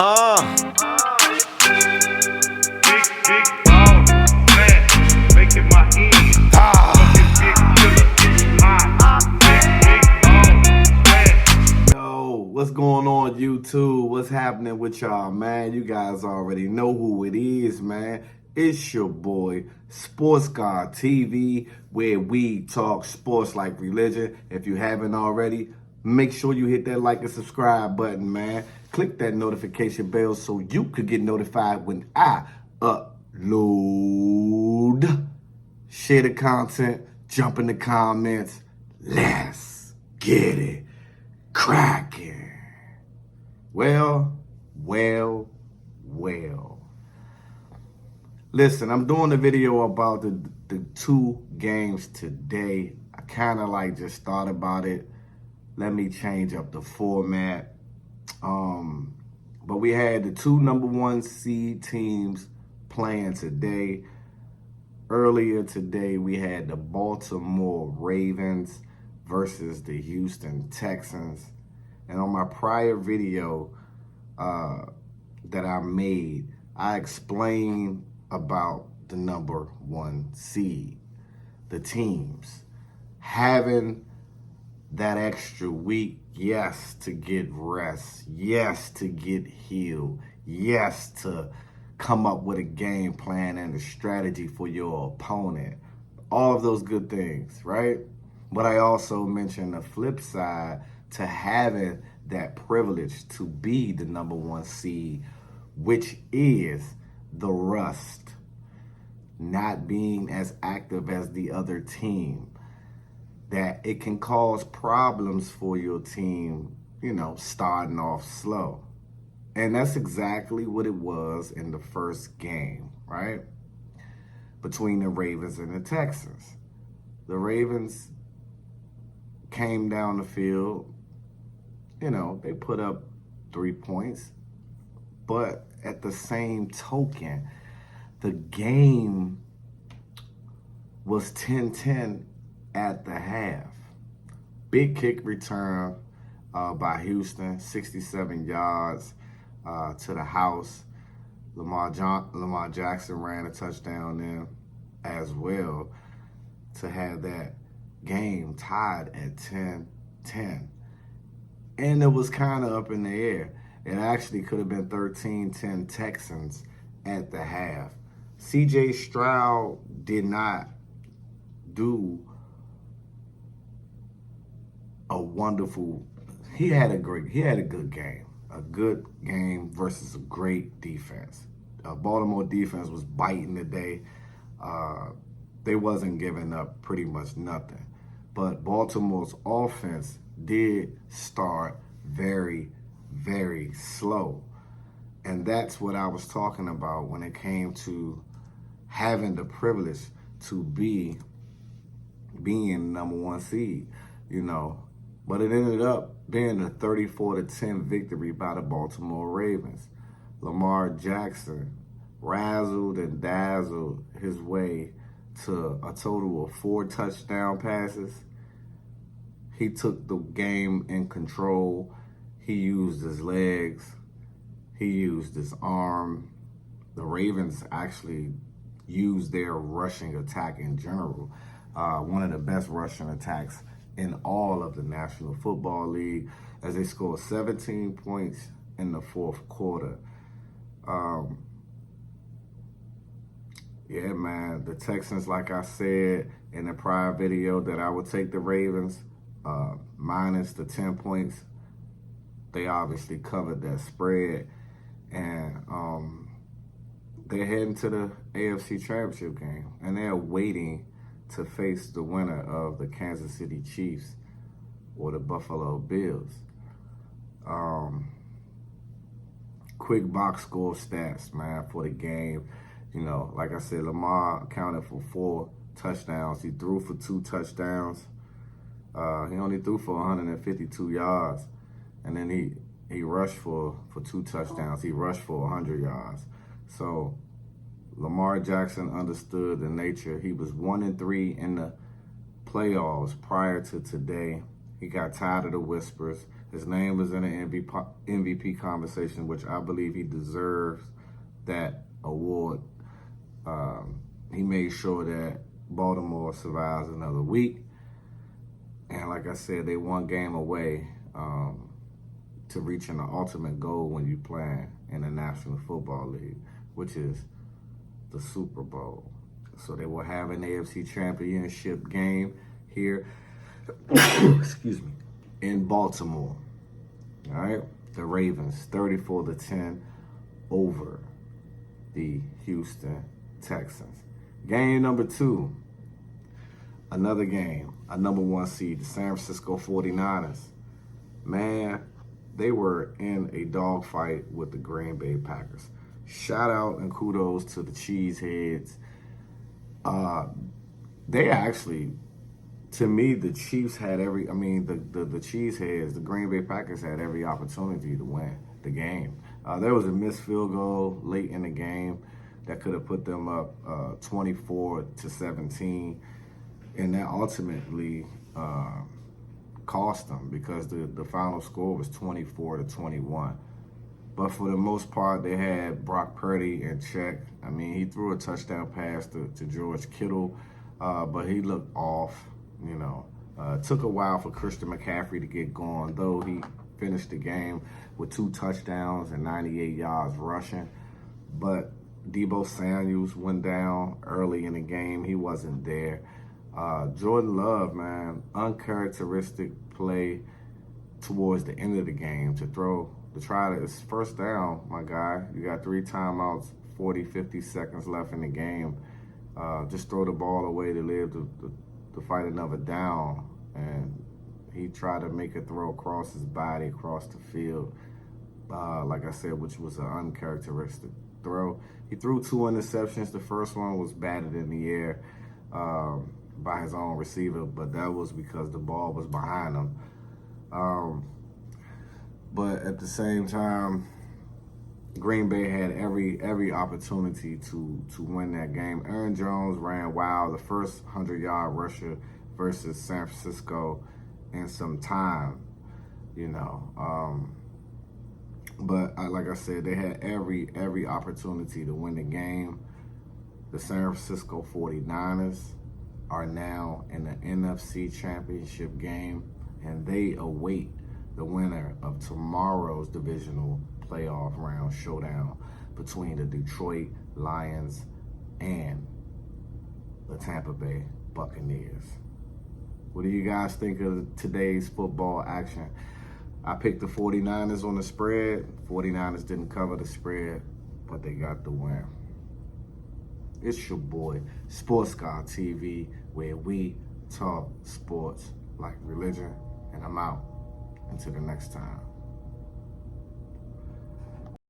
Uh, Big ball, fat, making my end. Fucking big killer, hot. Big ball, fat. Yo, what's going on, YouTube? What's happening with y'all, man? You guys already know who it is, man. It's your boy, Sports God TV, where we talk sports like religion. If you haven't already, make sure you hit that like and subscribe button, man. Click that notification bell so you could get notified when I upload. Share the content, jump in the comments. Let's get it cracking. Well. Listen, I'm doing a video about the two games today. I kind of like just thought about it. Let me change up the format. But we had the two number one seed teams playing today. Earlier today, we had the Baltimore Ravens versus the Houston Texans. And on my prior video that I made, I explained about the number one seed, the teams having that extra week, yes, to get rest, yes, to get healed, yes, to come up with a game plan and a strategy for your opponent. All of those good things, right? But I also mentioned the flip side to having that privilege to be the number one seed, which is the rust, not being as active as the other team, that it can cause problems for your team, starting off slow. And that's exactly what it was in the first game, right? Between the Ravens and the Texans. The Ravens came down the field, they put up 3 points, but at the same token, the game was 10-10 at the half. Big kick return by Houston, 67 yards to the house. Lamar Jackson ran a touchdown there as well to have that game tied at 10-10. And it was kind of up in the air. It actually could have been 13-10 Texans at the half. CJ Stroud did not do a wonderful, he had a good game. A good game versus a great defense. Baltimore defense was biting today. They wasn't giving up pretty much nothing. But Baltimore's offense did start very, very slow. And that's what I was talking about when it came to having the privilege to being number one seed, But it ended up being a 34-10 victory by the Baltimore Ravens. Lamar Jackson razzled and dazzled his way to a total of 4 touchdown passes. He took the game in control. He used his legs. He used his arm. The Ravens actually used their rushing attack in general. One of the best rushing attacks in all of the National Football League, as they scored 17 points in the fourth quarter. Yeah, man, the Texans, like I said in the prior video, that I would take the Ravens minus the 10 points. They obviously covered that spread, and they're heading to the AFC Championship game, and they're waiting to face the winner of the Kansas City Chiefs or the Buffalo Bills. Quick box score stats, man, for the game. Like I said, Lamar accounted for 4 touchdowns. He threw for 2 touchdowns. He only threw for 152 yards. And then he rushed for 2 touchdowns. He rushed for 100 yards. So Lamar Jackson understood the nature. He was 1-3 in the playoffs prior to today. He got tired of the whispers. His name was in the MVP conversation, which I believe he deserves that award. He made sure that Baltimore survives another week. And like I said, they one game away to reaching the ultimate goal when you play in the National Football League, which is the Super Bowl. So they will have an AFC Championship game here, excuse me, in Baltimore. All right, the Ravens 34-10 over the Houston Texans. Game number 2, another game, a number 1 seed, the San Francisco 49ers. Man, they were in a dogfight with the Green Bay Packers. Shout out and kudos to the Cheeseheads. They actually, to me, the Chiefs had the Cheeseheads, the Green Bay Packers had every opportunity to win the game. There was a missed field goal late in the game that could have put them up 24-17, and that ultimately cost them because the final score was 24-21. But for the most part, they had Brock Purdy in check. I mean, he threw a touchdown pass to George Kittle, but he looked off, you know. It took a while for Christian McCaffrey to get going, though he finished the game with 2 touchdowns and 98 yards rushing. But Deebo Samuels went down early in the game. He wasn't there. Jordan Love, man, uncharacteristic play towards the end of the game to try to, it's first down, my guy. You got 3 timeouts, 40, 50 seconds left in the game. Just throw the ball away to live to fight another down. And he tried to make a throw across his body, across the field. Like I said, which was an uncharacteristic throw. He threw 2 interceptions. The first one was batted in the air by his own receiver, but that was because the ball was behind him. But at the same time, Green Bay had every opportunity to win that game. Aaron Jones ran wild, the first 100-yard rusher versus San Francisco in some time, you know. But like I said, they had every opportunity to win the game. The San Francisco 49ers are now in the NFC Championship game, and they await the winner of tomorrow's divisional playoff round showdown between the Detroit Lions and the Tampa Bay Buccaneers. What do you guys think of today's football action? I picked the 49ers on the spread. 49ers didn't cover the spread, but they got the win. It's your boy, Sports Guy TV, where we talk sports like religion, and I'm out. Until the next time.